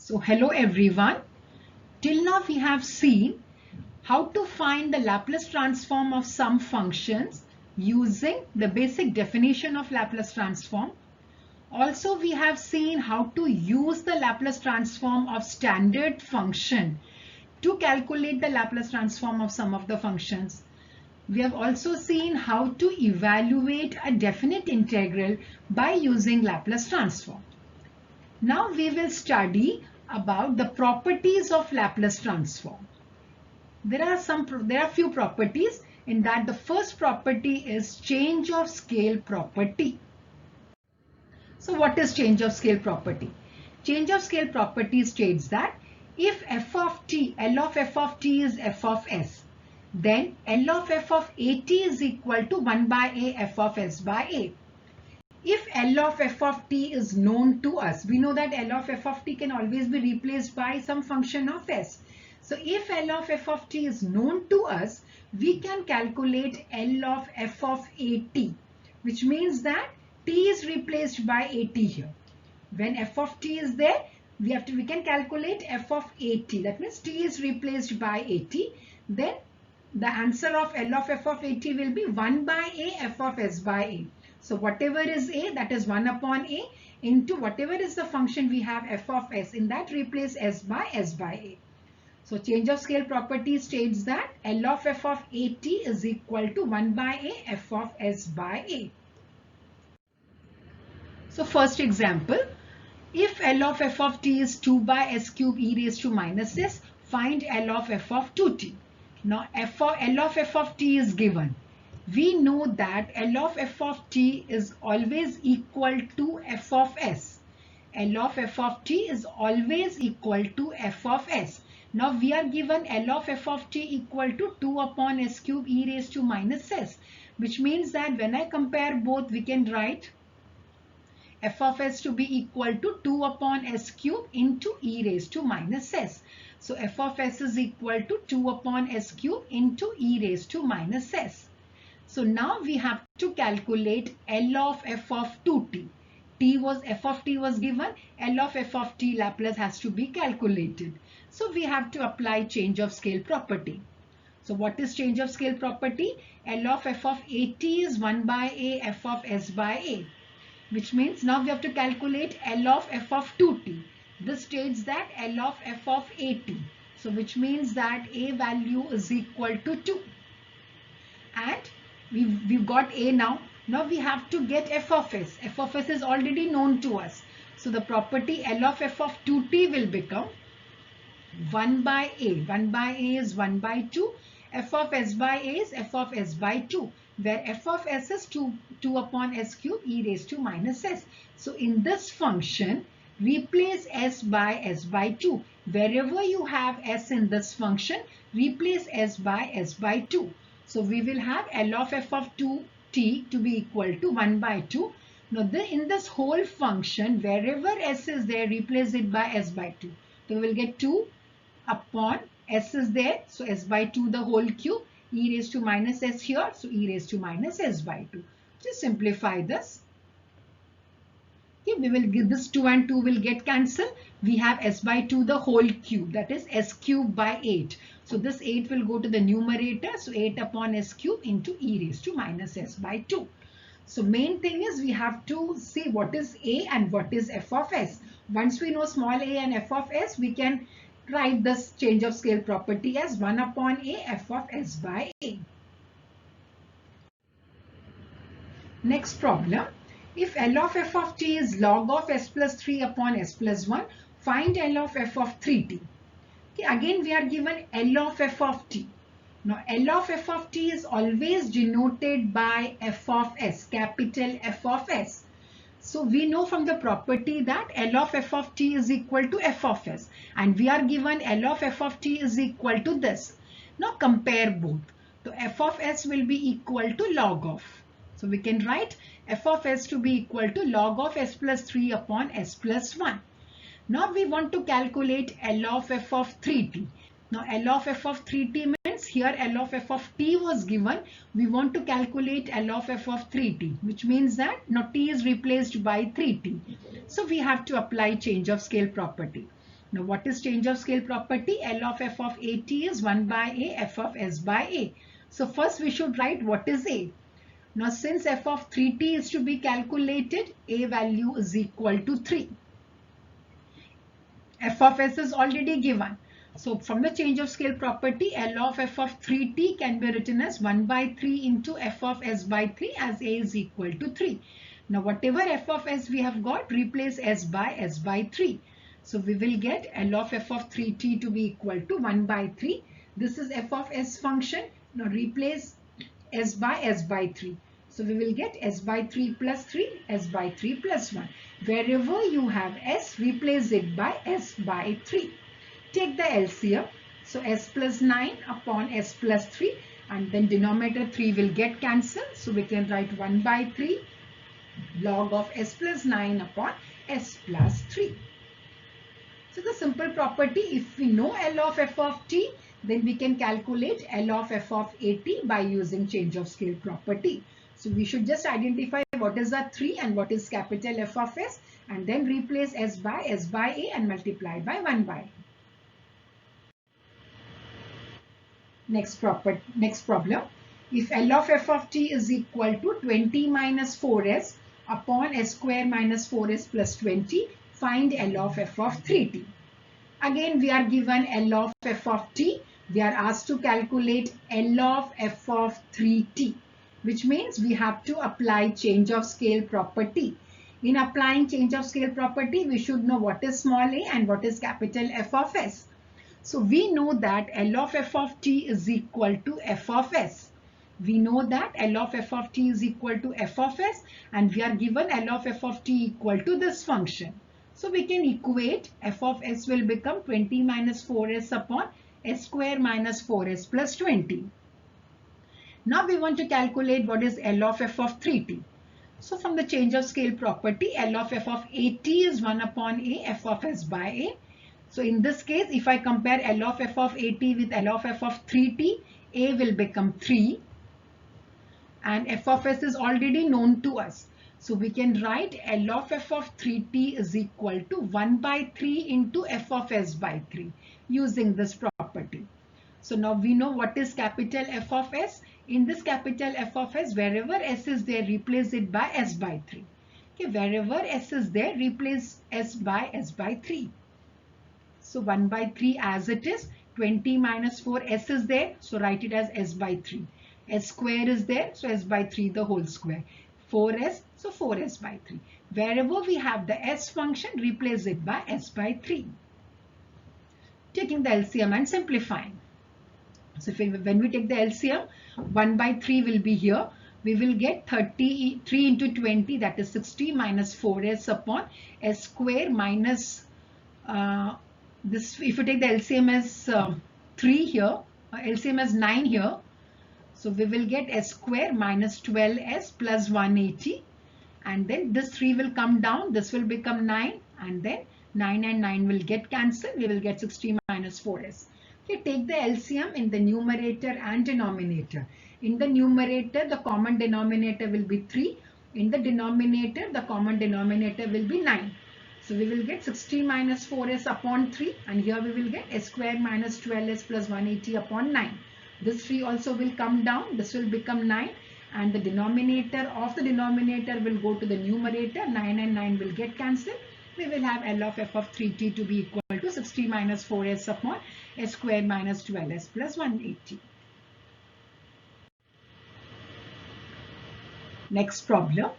So hello everyone. Till now we have seen how to find the Laplace transform of some functions using the basic definition of Laplace transform. Also we have seen how to use the Laplace transform of standard function to calculate the Laplace transform of some of the functions. We have also seen how to evaluate a definite integral by using Laplace transform. Now we will study about the properties of Laplace transform. There are few properties. In that, the first property is change of scale property. So what is change of scale property? Change of scale property states that if f of t, L of f of t is f of s, then L of f of at is equal to 1 by a f of s by a. If L of f of t is known to us, we know that L of f of t can always be replaced by some function of s. So if L of f of t is known to us, we can calculate L of f of at, which means that t is replaced by at here. When f of t is there, we can calculate f of at. That means t is replaced by at. Then the answer of L of f of at will be 1 by a f of s by a. So whatever is a, that is 1 upon a, into whatever is the function we have f of s, in that replace s by a. So change of scale property states that L of f of at is equal to 1 by a f of s by a. So first example, if L of f of t is 2 by s cube e raised to minus s, find L of f of 2t. Now L of f of t is given. We know that L of f of t is always equal to f of s. L of f of t is always equal to f of s. Now we are given L of f of t equal to 2 upon s cube e raised to minus s, which means that when I compare both, we can write f of s to be equal to 2 upon s cube into e raised to minus s. So f of s is equal to 2 upon s cube into e raised to minus s. So now we have to calculate L of f of 2t. F of t was given, L of f of t Laplace has to be calculated. So we have to apply change of scale property. So what is change of scale property? L of f of at is 1 by a f of s by a, which means now we have to calculate L of f of 2t. This states that L of f of at. So which means that a value is equal to 2. And we've got a now. Now we have to get f of s. F of s is already known to us. So the property L of f of 2t will become 1 by a. 1 by a is 1 by 2. F of s by a is f of s by 2. Where f of s is 2 upon s cube e raised to minus s. So in this function, replace s by 2. Wherever you have s in this function, replace s by 2. So we will have L of f of 2t to be equal to 1 by 2. Now in this whole function, wherever s is there, replace it by s by 2. So we will get 2 upon s is there. So s by 2 the whole cube. E raised to minus s here. So e raised to minus s by 2. Just simplify this. Okay, we will give this 2 and 2 will get cancelled. We have s by 2 the whole cube, that is s cube by 8. So this 8 will go to the numerator. So 8 upon s cube into e raised to minus s by 2. So main thing is we have to see what is a and what is f of s. Once we know small a and f of s, we can write this change of scale property as 1 upon a f of s by a. Next problem. If L of f of t is log of s plus 3 upon s plus 1, find L of f of 3t. Okay, again we are given L of f of t. Now L of f of t is always denoted by f of s, capital F of s. So we know from the property that L of f of t is equal to f of s, and we are given L of f of t is equal to this. Now compare both. So f of s will be equal to log of. So we can write f of s to be equal to log of s plus 3 upon s plus 1. Now we want to calculate L of f of 3t. Now L of f of 3t means here L of f of t was given. We want to calculate L of f of 3t, which means that now t is replaced by 3t. So we have to apply change of scale property. Now what is change of scale property? L of f of at is 1 by a f of s by a. So first we should write what is a. Now since f of 3t is to be calculated, a value is equal to 3. F of s is already given. So from the change of scale property, L of f of 3t can be written as 1 by 3 into f of s by 3 as a is equal to 3. Now whatever f of s we have got, replace s by 3. So we will get L of f of 3t to be equal to 1 by 3. This is f of s function. Now replace s by 3. So we will get s by 3 plus 3, s by 3 plus 1. Wherever you have s, replace it by s by 3. Take the LCM. So s plus 9 upon s plus 3, and then denominator 3 will get cancelled. So we can write 1 by 3 log of s plus 9 upon s plus 3. So the simple property, if we know L of f of t, then we can calculate L of f of at by using change of scale property. So we should just identify what is the 3 and what is capital F of s, and then replace s by a and multiply by 1 by. Next problem. If L of f of t is equal to 20 minus 4s upon s square minus 4s plus 20, find L of f of 3t. Again we are given L of f of t. We are asked to calculate L of f of 3t, which means we have to apply change of scale property. In applying change of scale property, we should know what is small a and what is capital F of s. So we know that L of f of t is equal to f of s. We know that L of f of t is equal to f of s, and we are given L of f of t equal to this function. So we can equate f of s will become 20 minus 4s upon s square minus 4s plus 20. Now we want to calculate what is L of f of 3t. So from the change of scale property, L of f of at is 1 upon a f of s by a. So in this case, if I compare L of f of at with L of f of 3t, a will become 3 and f of s is already known to us. So we can write L of f of 3t is equal to 1 by 3 into f of s by 3 using this property. So now we know what is capital F of s. In this capital F of s, wherever s is there, replace it by s by 3. Okay, wherever s is there, replace s by 3. So 1 by 3 as it is. 20 minus 4, s is there, so write it as s by 3. S square is there, so s by 3 the whole square. 4s, so 4s by 3. Wherever we have the s function, replace it by s by 3. Taking the LCM and simplifying. So when we take the LCM, 1 by 3 will be here. We will get 33 into 20, that is 60 minus 4s upon s square minus this. If you take the LCM as 3 here, LCM as 9 here. So we will get s square minus 12s plus 180. And then this 3 will come down. This will become 9. And then 9 and 9 will get cancelled. We will get 60 minus 4s. Okay, take the LCM in the numerator and denominator. In the numerator, the common denominator will be 3. In the denominator, the common denominator will be 9. So we will get 60 minus 4s upon 3. And here we will get s square minus 12s plus 180 upon 9. This 3 also will come down. This will become 9. And the denominator of the denominator will go to the numerator. 9 and 9 will get cancelled. We will have L of f of 3t to be equal to 60 minus 4s upon s square minus 12s plus 180. Next problem.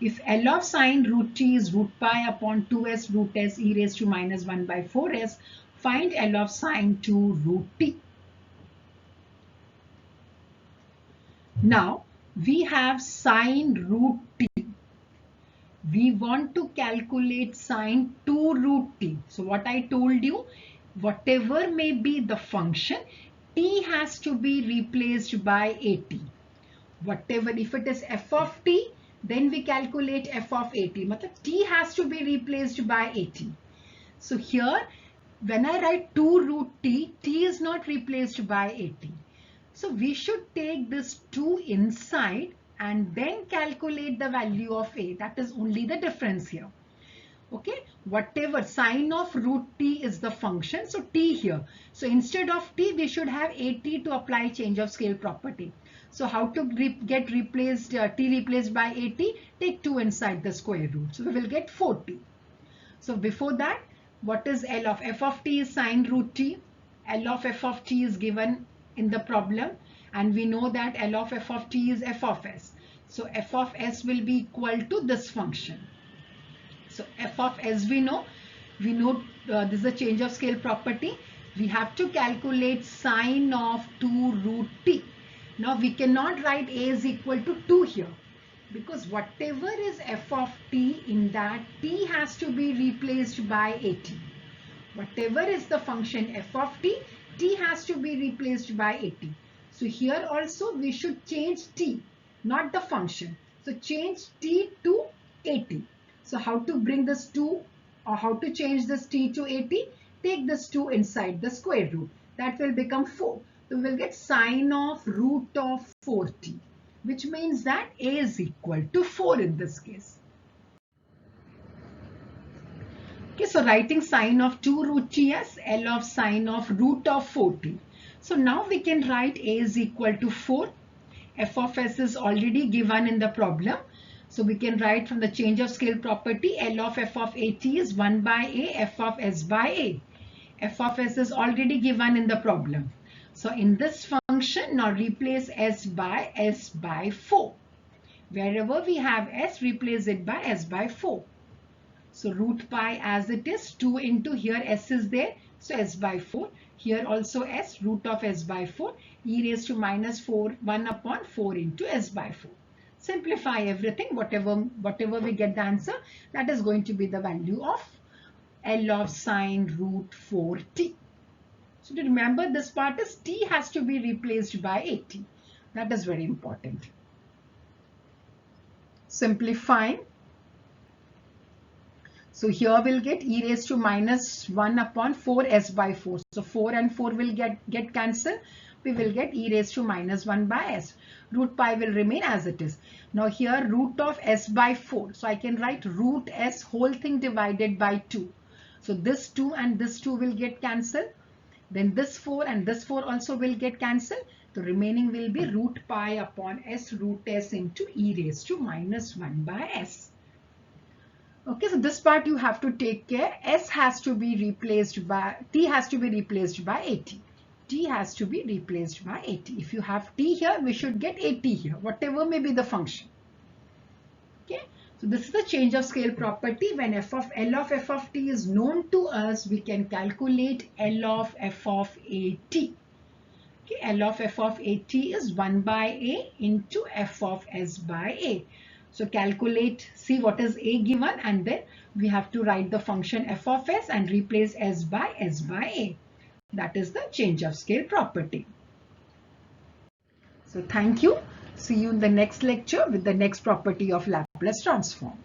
If L of sine root t is root pi upon 2s root s e raised to minus 1 by 4s, find L of sine 2 root t. Now we have sine root t. We want to calculate sine 2 root t. So what I told you, whatever may be the function, t has to be replaced by at. Whatever, if it is f of t, then we calculate f of at. Matlab t has to be replaced by at. So here, when I write 2 root t, t is not replaced by at. So we should take this 2 inside and then calculate the value of a. That is only the difference here. Okay. whatever sine of root t is the function, so t here. So instead of t, we should have at to apply change of scale property. So how to get replaced, t replaced by at? Take 2 inside the square root. So we will get 4t. So before that, what is L of f of t is sine root t. L of f of t is given in the problem, and we know that L of f of t is f of s. So f of s will be equal to this function. So f of s we know this is a change of scale property. We have to calculate sine of 2 root t. Now we cannot write a is equal to 2 here, because whatever is f of t, in that t has to be replaced by at. Whatever is the function f of t, t has to be replaced by at. So here also we should change t, not the function. So change t to at. So how to bring this 2, or how to change this t to at? Take this 2 inside the square root. That will become 4. So we will get sine of root of 4t, which means that a is equal to 4 in this case. Okay, so writing sine of 2 root t as L of sine of root of 4t. So now we can write a is equal to 4. F of s is already given in the problem. So we can write from the change of scale property, L of f of at is 1 by a, f of s by a. F of s is already given in the problem. So in this function, now replace s by 4. Wherever we have s, replace it by s by 4. So root pi as it is, 2 into here s is there, so s by 4. Here also s, root of s by 4, e raised to minus 4, 1 upon 4 into s by 4. Simplify everything, whatever we get the answer, that is going to be the value of L of sine root 4t. So to remember, this part is t has to be replaced by at. That is very important. Simplifying. So here we'll get e raised to minus 1 upon 4 s by 4. So 4 and 4 will get cancelled. We will get e raised to minus 1 by s. Root pi will remain as it is. Now here root of s by 4. So I can write root s whole thing divided by 2. So this 2 and this 2 will get cancelled. Then this 4 and this 4 also will get cancelled. The remaining will be root pi upon s root s into e raised to minus 1 by s. Okay, so this part you have to take care. S has to be replaced by, t has to be replaced by at. T has to be replaced by at. If you have t here, we should get at here, whatever may be the function. Okay, so this is the change of scale property. When L of f of t is known to us, we can calculate L of f of at. Okay, L of f of at is 1 by a into f of s by a. So calculate, see what is a given, and then we have to write the function f of s and replace s by a. That is the change of scale property. So thank you. See you in the next lecture with the next property of Laplace transform.